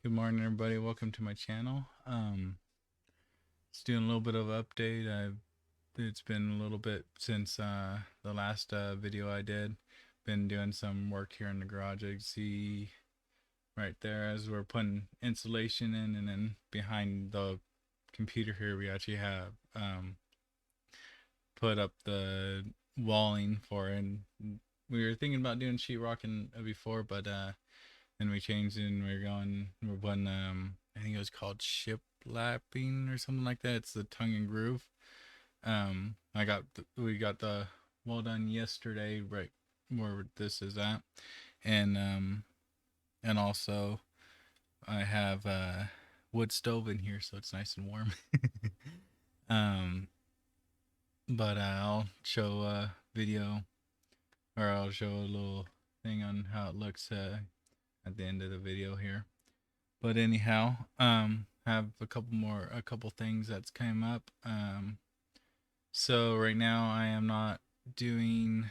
Good morning, everybody. Welcome to my channel. Just doing a little bit of update. It's been a little bit since the last video I did. Been doing some work here in the garage. You can see right there as we're putting insulation in, and then behind the computer here we actually have put up the walling for it. And we were thinking about doing sheetrock before, but then we changed it and we're putting I think it was called ship lapping or something like that. It's the tongue and groove. We got the wall done yesterday, right where this is at. And also I have a wood stove in here, so it's nice and warm. um but I'll show a video, or I'll show a little thing on how it looks at the end of the video here. But anyhow, have a couple things that's came up. So right now I am not doing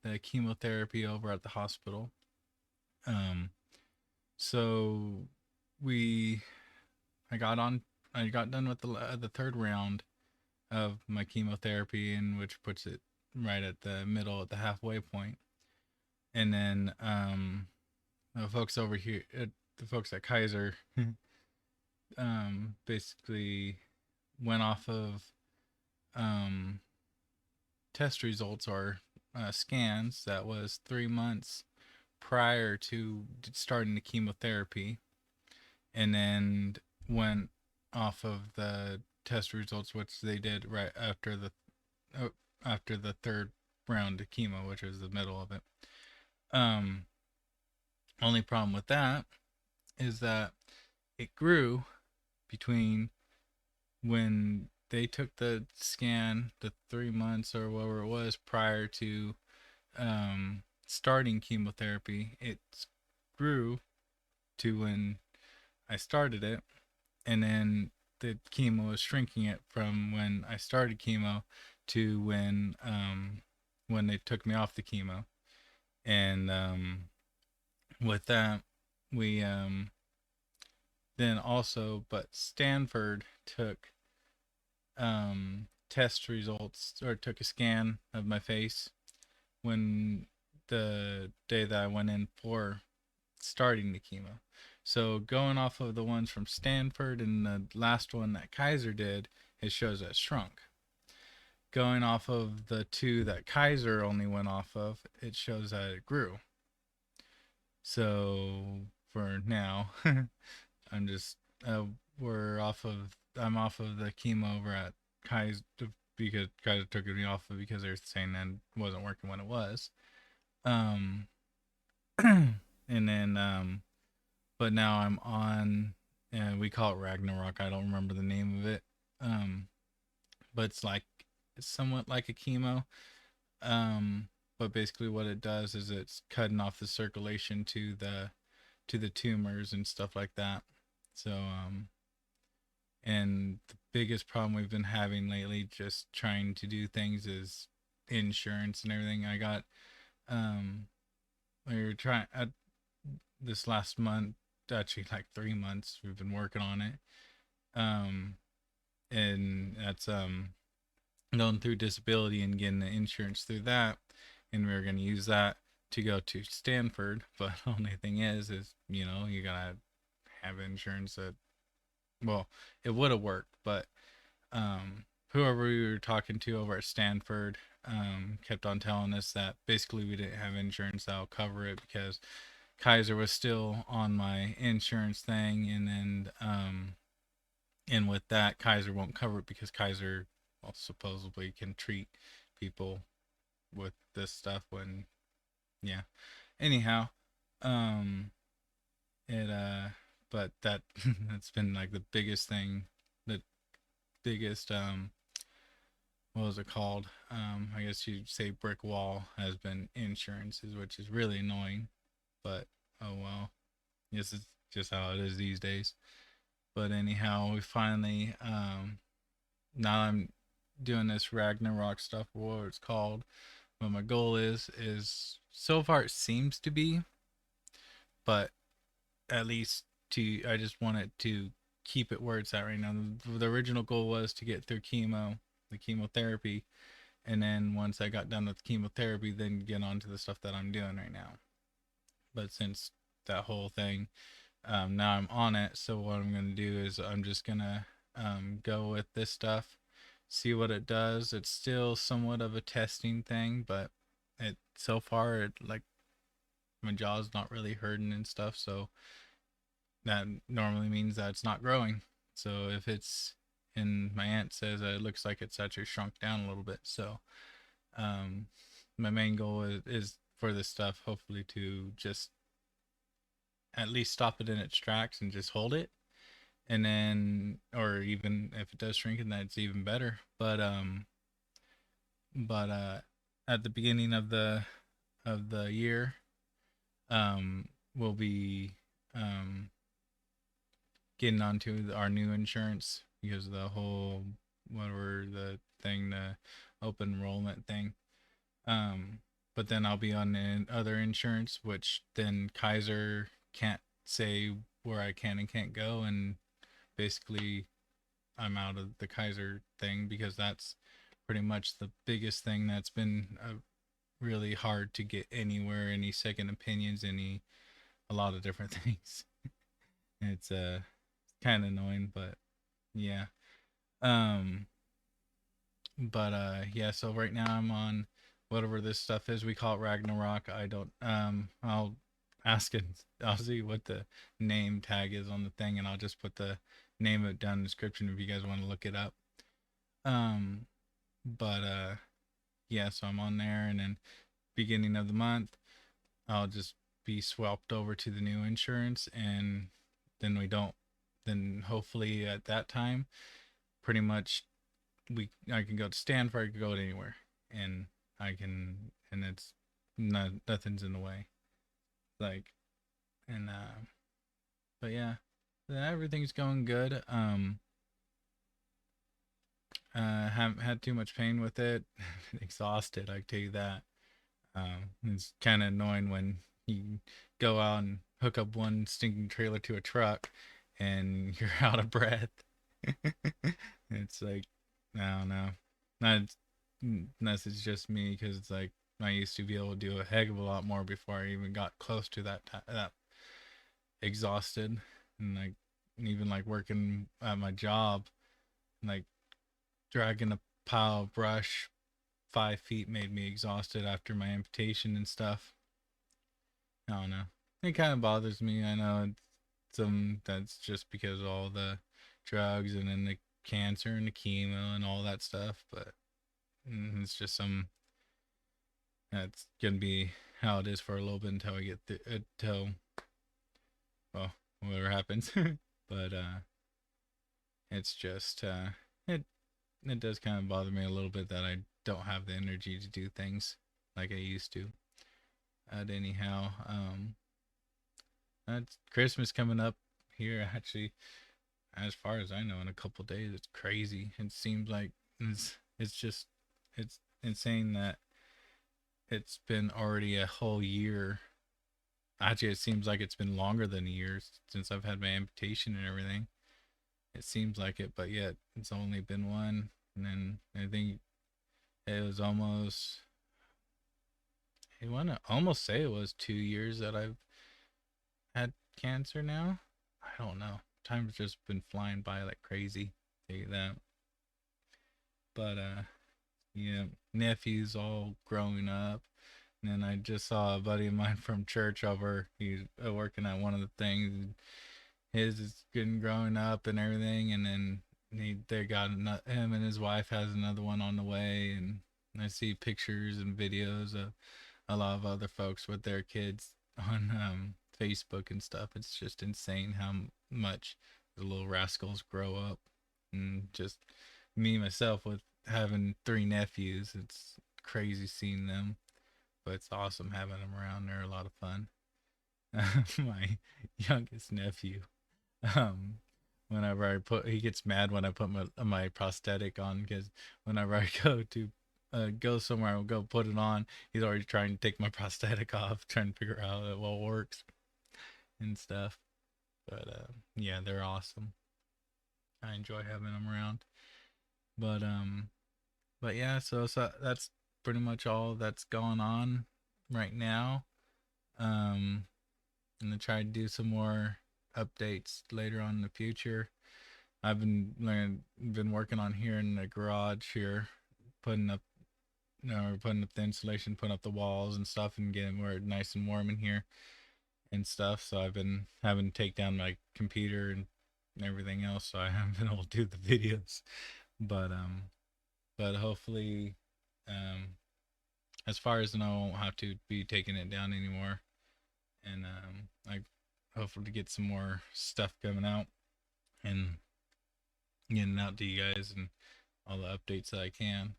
the chemotherapy over at the hospital. Um, so we, I got done with the third round of my chemotherapy, and which puts it right at the middle, at the halfway point. And then the folks over here, the folks at Kaiser, basically went off of um, test results, or scans that was 3 months prior to starting the chemotherapy, and then went off of the test results which they did right after the third round of chemo, which was the middle of it. um Only problem with that is that it grew between when they took the scan, the 3 months or whatever it was prior to starting chemotherapy. It grew to when I started it, and then the chemo was shrinking it from when I started chemo to when they took me off the chemo. And with that, we then also, but Stanford took test results, or took a scan of my face when the day that I went in for starting the chemo. So going off of the ones from Stanford and the last one that Kaiser did, it shows that it shrunk. Going off of the two that Kaiser only went off of, it shows that it grew. So for now, I'm just I'm off of the chemo over at Kaiser, because Kaiser took me off of because they're saying that it wasn't working when it was. Um, and then but now I'm on, and we call it Ragnarok. I don't remember the name of it. Um, but it's somewhat like a chemo. But basically what it does is it's cutting off the circulation to the tumors and stuff like that. So and the biggest problem we've been having lately, just trying to do things, is insurance and everything. I got we were trying this last month, actually like 3 months, we've been working on it. Um, and that's going through disability and getting the insurance through that, and we were going to use that to go to Stanford. But the only thing is you gotta have insurance that, well, it would have worked, but whoever we were talking to over at Stanford kept on telling us that basically we didn't have insurance that'll cover it, because Kaiser was still on my insurance thing, and then and with that, Kaiser won't cover it because Kaiser, well, supposedly can treat people with this stuff when, yeah. Anyhow, um, it but that's been like the biggest thing, the biggest what was it called? I guess you'd say brick wall has been insurances, which is really annoying. But oh well, this is just how it is these days. But anyhow, we finally now I'm doing this Ragnarok stuff, or what it's called. What my goal is so far it seems to be, but at least I just want it to keep it where it's at right now. The original goal was to get through the chemotherapy, and then once I got done with chemotherapy, then get on to the stuff that I'm doing right now. But since that whole thing, now I'm on it, so what I'm gonna do is I'm just gonna go with this stuff, see what it does. It's still somewhat of a testing thing, but it so far it like my jaw's not really hurting and stuff, so that normally means that it's not growing. So if it's, and my aunt says that it looks like it's actually shrunk down a little bit. So um, my main goal is for this stuff, hopefully to just at least stop it in its tracks and just hold it. And then, or even if it does shrink, and that's even better. But at the beginning of the year, we'll be getting onto our new insurance because the whole whatever the thing, the open enrollment thing. Um, but then I'll be on other insurance, which then Kaiser can't say where I can and can't go, and basically I'm out of the Kaiser thing because that's pretty much the biggest thing that's been really hard to get anywhere, any second opinions, a lot of different things. It's kind of annoying, but yeah. Um, but yeah. So right now I'm on whatever this stuff is. We call it Ragnarok. I don't. I'll ask it. I'll see what the name tag is on the thing, and I'll just put the name of it down in the description if you guys want to look it up. Um, but yeah. So I'm on there, and then beginning of the month, I'll just be swapped over to the new insurance, and then we don't. Then hopefully at that time, pretty much I can go to Stanford, I can go to anywhere, and I can, and it's nothing's in the way, like, and but yeah, everything's going good. Haven't had too much pain with it. Exhausted, I tell you that. It's kind of annoying when you go out and hook up one stinking trailer to a truck and you're out of breath. It's like, I don't know. Not unless it's just me, because it's like I used to be able to do a heck of a lot more before I even got close to that exhausted, and like even like working at my job, like dragging a pile of brush 5 feet made me exhausted after my amputation and stuff. I don't know. It kind of bothers me. I know that's just because of all the drugs and then the cancer and the chemo and all that stuff, but it's just that's gonna be how it is for a little bit until I get until, well, whatever happens. But it's just it does kind of bother me a little bit that I don't have the energy to do things like I used to. But anyhow, that's Christmas coming up here actually. As far as I know, in a couple days, it's crazy. It seems like it's just it's insane that it's been already a whole year. Actually, it seems like it's been longer than a year since I've had my amputation and everything. It seems like it, but yet it's only been one. And then I think it was almost, I want to almost say it was 2 years that I've had cancer now. I don't know. Time's just been flying by like crazy. Tell you that. But yeah, nephews all growing up. And then I just saw a buddy of mine from church over. He's working at one of the things. His is getting growing up and everything, and then they got him and his wife has another one on the way, and I see pictures and videos of a lot of other folks with their kids on Facebook and stuff. It's just insane how much the little rascals grow up, and just me myself with having 3 nephews. It's crazy seeing them, but it's awesome having them around. They're a lot of fun. My youngest nephew, um whenever he gets mad when I put my prosthetic on, because whenever I go to go somewhere, I'll go put it on, he's already trying to take my prosthetic off, trying to figure out what works and stuff. But yeah, they're awesome. I enjoy having them around. But yeah, so that's pretty much all that's going on right now. I'm gonna try to do some more updates later on in the future. I've been working on here in the garage here, putting up putting up the insulation, putting up the walls and stuff, and getting where it's nice and warm in here and stuff. So I've been having to take down my computer and everything else, so I haven't been able to do the videos. But hopefully, um, as far as I know, I won't have to be taking it down anymore, and I hopefully get some more stuff coming out and getting out to you guys and all the updates that I can.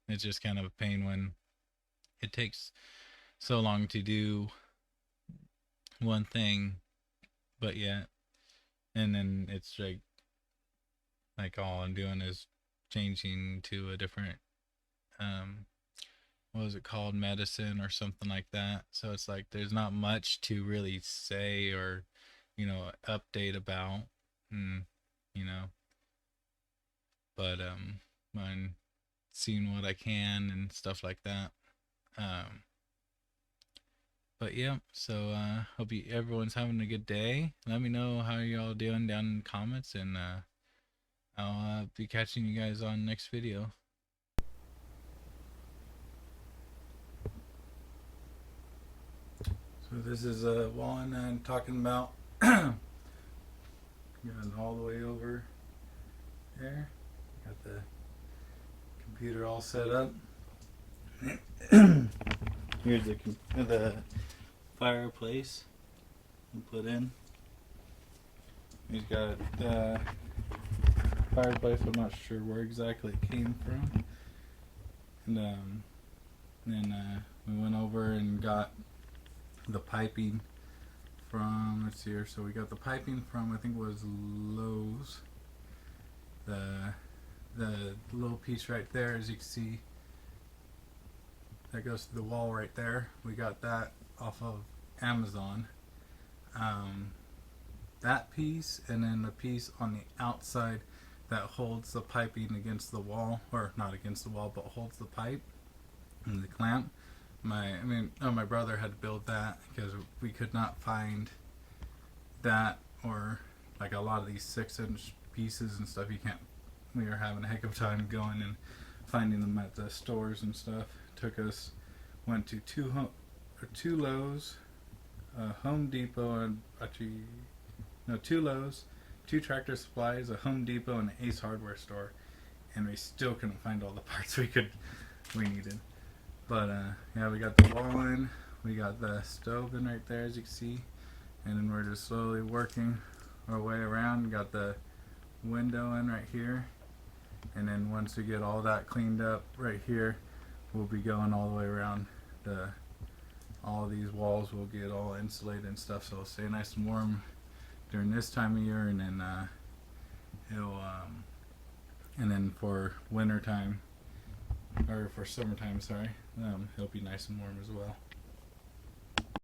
It's just kind of a pain when it takes so long to do one thing, but yet, and then it's like all I'm doing is changing to a different what was it called, medicine or something like that. So it's like there's not much to really say or update about, and you know, but I'm seeing what I can and stuff like that. Um, but yeah, so hope everyone's having a good day. Let me know how y'all doing down in the comments, and I'll be catching you guys on next video. So this is one I'm talking about. Going all the way over there. Got the computer all set up. Here's the fireplace we put in. He's got the fireplace. I'm not sure where exactly it came from. And then we went over and got the piping from, let's see here, so we got the piping from, I think it was Lowe's. The little piece right there, as you can see, that goes to the wall right there. We got that off of Amazon. That piece, and then the piece on the outside that holds the piping against the wall, or not against the wall, but holds the pipe and the clamp. My brother had to build that because we could not find that, or like a lot of these 6-inch pieces and stuff. We were having a heck of a time going and finding them at the stores and stuff. Went to two Lowe's, Home Depot, and two Lowe's, two Tractor Supplies, a Home Depot, and an Ace Hardware store, and we still couldn't find all the parts we needed. But yeah, we got the wall in, we got the stove in right there, as you can see, and then we're just slowly working our way around. Got the window in right here, and then once we get all that cleaned up right here, we'll be going all the way around all these walls will get all insulated and stuff, so it'll stay nice and warm during this time of year, and then and then for winter time, or for summertime, sorry, it'll be nice and warm as well.